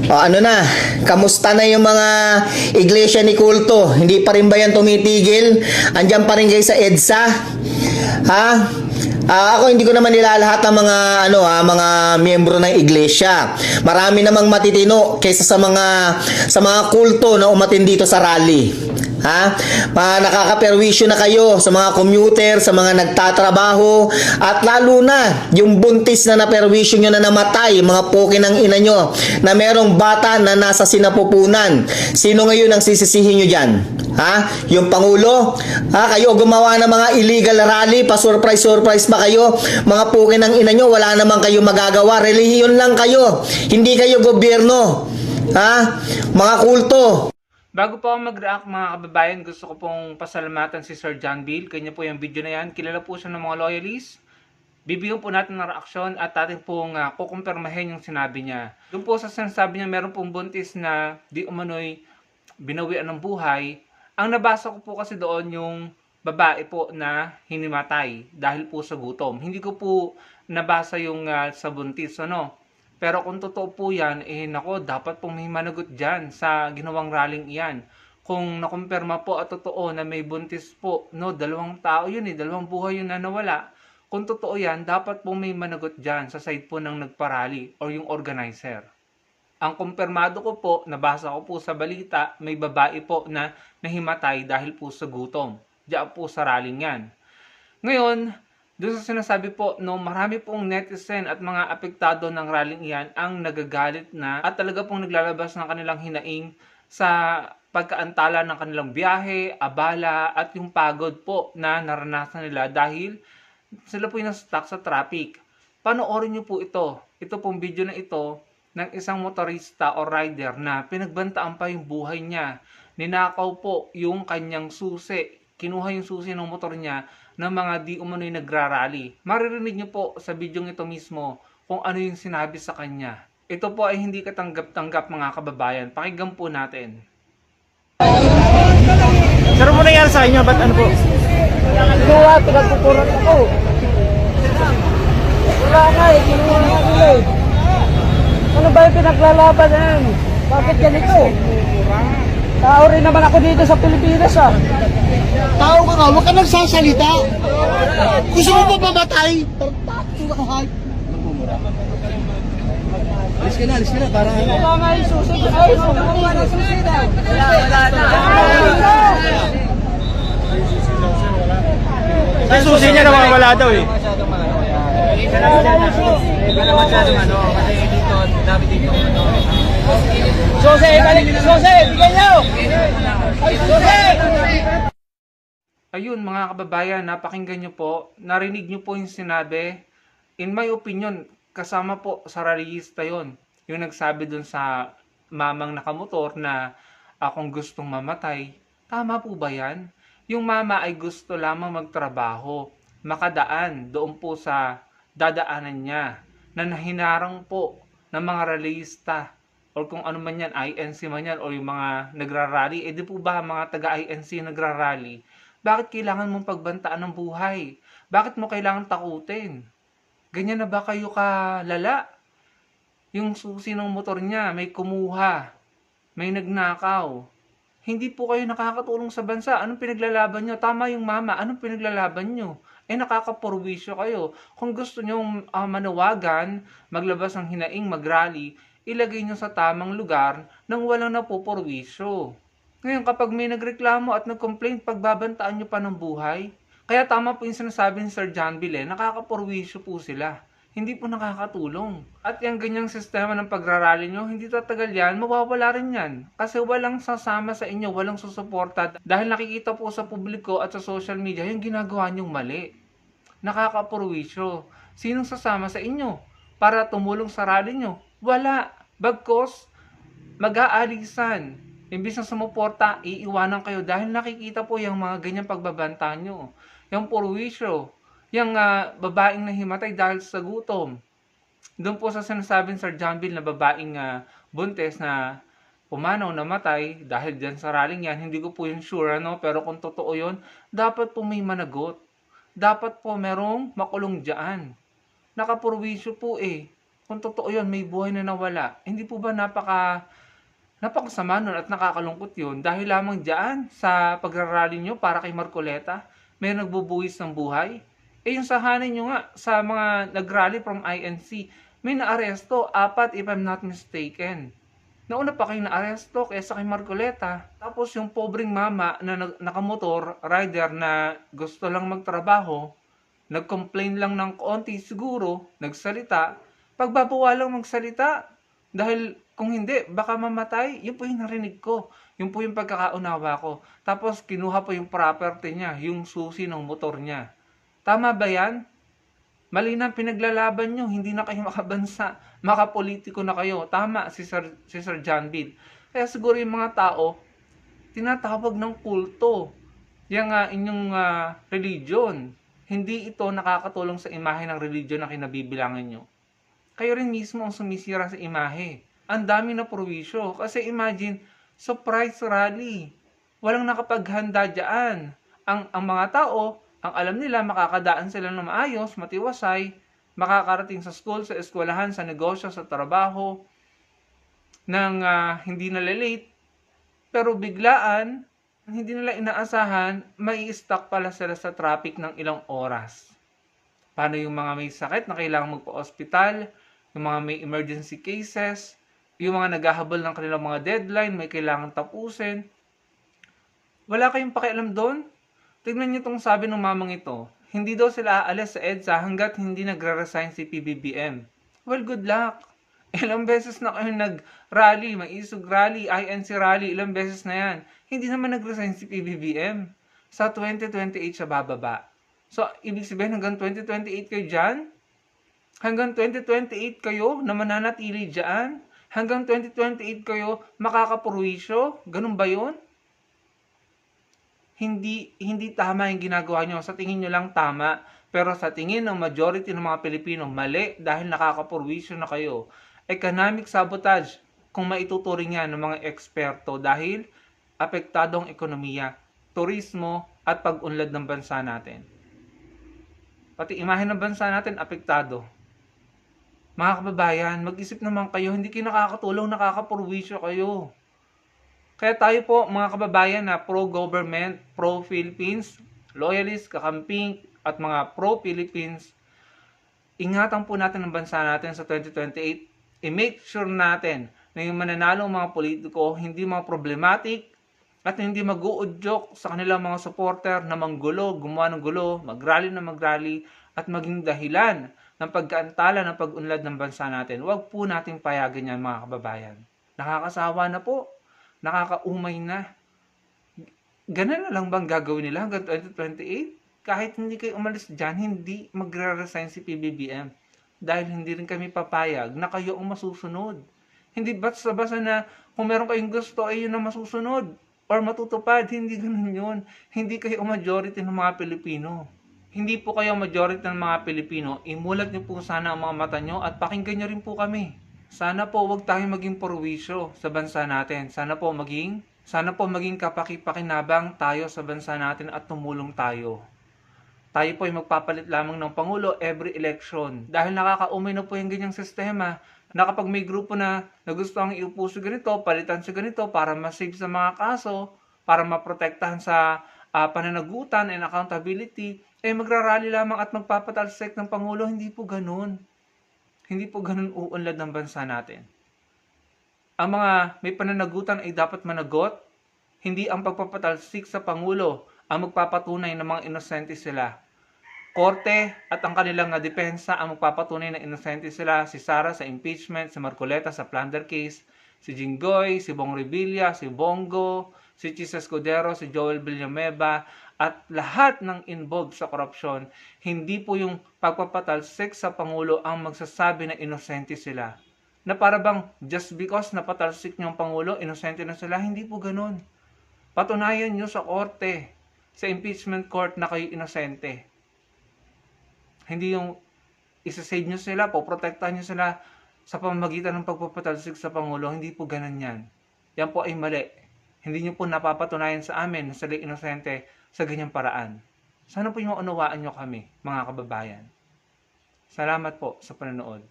O ano na, kamusta na yung mga iglesia ni kulto? Hindi pa rin ba yan tumitigil? Andyan pa rin kayo sa EDSA? Ha? Ako hindi ko naman nilalahat ng mga mga miyembro ng iglesia. Marami namang matitino kaysa sa mga kulto na umatin dito sa rally. Ha? Nakakaperwisyo na kayo sa mga commuter, sa mga nagtatrabaho, at lalo na yung buntis na naperwisyo nyo na namatay, mga poke ng ina nyo, na merong bata na nasa sinapupunan. Sino ngayon ang sisisihin nyo dyan? Ha? Yung Pangulo? Ha? Kayo gumawa ng mga illegal rally, pa-surprise pa kayo? Mga poke ng ina nyo, wala naman kayo magagawa. Relihiyon lang kayo. Hindi kayo gobyerno. Ha? Mga kulto. Bago po ako mag-react mga kababayan, gusto ko pong pasalamatan si Sir John Bill. Kanya po yung video na yan. Kilala po siya ng mga loyalists. Bibigyan po natin ng reaksyon at ating pong kukumpirmahin yung sinabi niya. Doon po sa sinasabi niya, meron pong buntis na di umano'y binawian ng buhay. Ang nabasa ko po kasi doon yung babae po na hinimatay dahil po sa gutom. Hindi ko po nabasa yung sa buntis, ano. Pero kung totoo po yan, nako, dapat pong may managot dyan sa ginawang rallying iyan. Kung nakumpirma po at totoo na may buntis po, no, dalawang tao yun dalawang buhay yun na nawala. Kung totoo yan, dapat pong may managot dyan sa side po ng nagparally or yung organizer. Ang kumpirmado ko po, nabasa ko po sa balita, may babae po na nahimatay dahil po sa gutom. Diyan po sa rallying yan. Ngayon, doon sa sinasabi po, no, marami pong netizen at mga apektado ng rallying iyan ang nagagalit na at talaga pong naglalabas ng kanilang hinaing sa pagkaantala ng kanilang biyahe, abala at yung pagod po na naranasan nila dahil sila po yung na-stuck sa traffic. Panoorin niyo po ito. Ito pong video na ito ng isang motorista o rider na pinagbantaan pa yung buhay niya. Ninakaw po yung kanyang susi. Kinuha yung susi ng motor niya ng mga di umano'y nagrarally. Maririnig niyo po sa video ito mismo kung ano yung sinabi sa kanya. Ito po ay hindi katanggap-tanggap mga kababayan. Pakinggan po natin. Sir, ano nangyari sa inyo? Ba't ano po? Ginawa, pinagkukuran ako. Wala nga eh, ginawa nga nila eh. Ano ba yung pinaglalaban na yan? Bakit ganito? Tao rin naman ako dito sa Pilipinas ah. Tao ka nga, huwag ka nagsasalita. Gusto mo pa mamatay? Tartato ka kahit. Alis ka na, para ano. Wala nga yung susi. Ay, wala na susi na. Wala na. Sa susi niya nawawala daw eh. Susi, balik. Susi, bigyan nyo. Ay, susi. Ayun mga kababayan, napakinggan nyo po. Narinig nyo po yung sinabi. In my opinion, kasama po sa rallyista yon. Yung nagsabi dun sa mamang nakamotor na akong gustong mamatay. Tama po ba yan? Yung mama ay gusto lamang magtrabaho, makadaan doon po sa dadaanan niya na nahinarang po ng mga rallyista or kung ano man yan, INC man yan o yung mga nagrarally. Di po ba mga taga-INC nagrarally? Bakit kailangan mong pagbantaan ng buhay? Bakit mo kailangan takutin? Ganyan na ba kayo kalala? Yung susi ng motor niya, may kumuha, may nagnakaw. Hindi po kayo nakakatulong sa bansa. Anong pinaglalaban nyo? Tama yung mama. Anong pinaglalaban nyo? Nakakapurwisyo kayo. Kung gusto nyo manawagan, maglabas ng hinaing, mag-rally, ilagay nyo sa tamang lugar nang walang napupurwisyo. Ngayon, kapag may nagreklamo at nag-complain, pagbabantaan nyo pa ng buhay, kaya tama po yung sinasabi ni Sir John Bill, nakakapurwisyo po sila. Hindi po nakakatulong. At yung ganyang sistema ng pagrarally nyo, hindi tatagal yan, mawawala rin yan. Kasi walang sasama sa inyo, walang susuporta. Dahil nakikita po sa publiko at sa social media, yung ginagawa nyong mali. Nakakapurwisyo. Sinong sasama sa inyo para tumulong sa rally nyo? Wala. Bagkos, mag-aalisan. Imbis na sumuporta, iiwanan kayo dahil nakikita po yung mga ganyang pagbabanta nyo. Yung purwisyo, yung babaeng nahimatay dahil sa gutom. Doon po sa sinasabing Sir John Bill na babaeng buntis na pumanaw namatay dahil dyan sa rallying yan, hindi ko po yun sure, ano? Pero kung totoo yun, dapat po may managot. Dapat po merong makulong dyan. Nakapurwisyo po eh. Kung totoo yun, may buhay na nawala. Hindi po ba napakasama nun at nakakalungkot yun dahil lamang dyan sa pagrarally nyo para kay Marcoleta, may nagbubuwis ng buhay? Eh yung sahanin nyo nga sa mga nagrally from INC, may naaresto, 4 if I'm not mistaken. Nauna pa kayong naaresto kaysa kay Marcoleta. Tapos yung pobreng mama na nakamotor, rider na gusto lang magtrabaho, nag-complain lang ng konti siguro, nagsalita, pagbabawalang magsalita. Dahil kung hindi, baka mamatay. Yun po yung narinig ko. Yun po yung pagkakaunawa ko. Tapos kinuha po yung property niya, yung susi ng motor niya. Tama ba yan? Mali na pinaglalaban nyo, hindi na kayo makabansa, makapolitiko na kayo. Tama si Sir John Bill. Kaya siguro yung mga tao, tinatawag ng kulto. Yung inyong religion. Hindi ito nakakatulong sa imahe ng religion na kinabibilangan nyo. Kayo rin mismo ang sumisira sa imahe. Ang dami na prowisyo. Kasi imagine, surprise rally. Walang nakapaghanda dyan. Ang mga tao, ang alam nila, makakadaan sila ng maayos, matiwasay, makakarating sa school, sa eskwelahan, sa negosyo, sa trabaho, nang hindi nalalate. Pero biglaan, hindi nila inaasahan, may stuck pala sila sa traffic ng ilang oras. Paano yung mga may sakit na kailangang magpa-hospital, yung mga may emergency cases, yung mga naghahabol ng kanilang mga deadline, may kailangang tapusin. Wala kayong pakialam doon? Tignan niyo itong sabi ng mamang ito. Hindi daw sila aalis sa EDSA hanggat hindi nagre-resign si PBBM. Well, good luck. Ilang beses na kayo nag-rally, maisog rally, INC rally, ilang beses na yan. Hindi naman nag-resign si PBBM. Sa 2028 siya bababa. So, ibig sabihin hanggang 2028 kayo dyan? Hanggang 2028 kayo na mananatili dyan? Hanggang 2028 kayo makakapurwisyo? Ganun ba yun? Hindi tama yung ginagawa nyo. Sa tingin nyo lang tama. Pero sa tingin ng majority ng mga Pilipino, mali dahil nakakapurwisyo na kayo. Economic sabotage kung maituturing yan ng mga eksperto dahil apektado ang ekonomiya, turismo at pag-unlad ng bansa natin. Pati imahe ng bansa natin apektado. Mga kababayan, mag-isip naman kayo, hindi kayo nakakatulong, nakakapurwisyo kayo. Kaya tayo po mga kababayan na pro-government, pro-Philippines, loyalist, kakamping at mga pro-Philippines, ingatan po natin ang bansa natin sa 2028. I-make sure natin na yung mananalong mga politiko hindi mga problematic at hindi mag-uudyok sa kanilang mga supporter na manggulo, gumawa ng gulo, mag-rally at maging dahilan ng pagkaantala ng pag-unlad ng bansa natin. Huwag po nating payagan yan mga kababayan. Nakakasawa na po. Nakakaumay na. Ganun na lang bang gagawin nila hanggang 2028? Kahit hindi kayo umalis dyan, hindi magre-resign si PBBM. Dahil hindi rin kami papayag na kayo ang masusunod. Hindi basta-basta na kung meron kayong gusto, ay yun ang masusunod. Or matutupad. Hindi ganun yun. Hindi kayo ang majority ng mga Pilipino. Hindi po kayo ang majority ng mga Pilipino. Imulat niyo po sana ang mga mata nyo at pakinggan nyo rin po kami. Sana po wag tayong maging purwisyo sa bansa natin. Sana po maging kapaki-pakinabang tayo sa bansa natin at tumulong tayo. Tayo po ay magpapalit lamang ng Pangulo every election. Dahil nakakaumay na po yung ganyang sistema na kapag may grupo na gusto ang iupo sa ganito, palitan sa ganito para ma-save sa mga kaso, para maprotektahan sa pananagutan and accountability, magrarally lamang at magpapatalsik ng Pangulo. Hindi po ganun. Hindi po ganun uunlad ng bansa natin. Ang mga may pananagutan ay dapat managot, hindi ang pagpapatalsik sa Pangulo ang magpapatunay na mga inosente sila. Korte at ang kanilang depensa ang magpapatunay na inosente sila. Si Sara sa impeachment, si Marcoleta sa plunder case, si Jinggoy, si Bong Revilla, si Bongo, si Chis Escudero, si Joel Villanueva, at lahat ng involved sa korupsyon. Hindi po yung pagpapatalsik sa Pangulo ang magsasabi na inosente sila. Na para bang just because napatalsik niyo ang Pangulo, inosente na sila. Hindi po ganun. Patunayan niyo sa korte, sa impeachment court na kayo inosente. Hindi yung isa-save niyo sila, poprotektahan niyo sila sa pamamagitan ng pagpapatalsik sa Pangulo. Hindi po ganun yan. Yan po ay mali. Hindi niyo po napapatunayan sa amin na sila inosente sa ganyang paraan. Sana po yung unawaan nyo kami, mga kababayan. Salamat po sa panonood.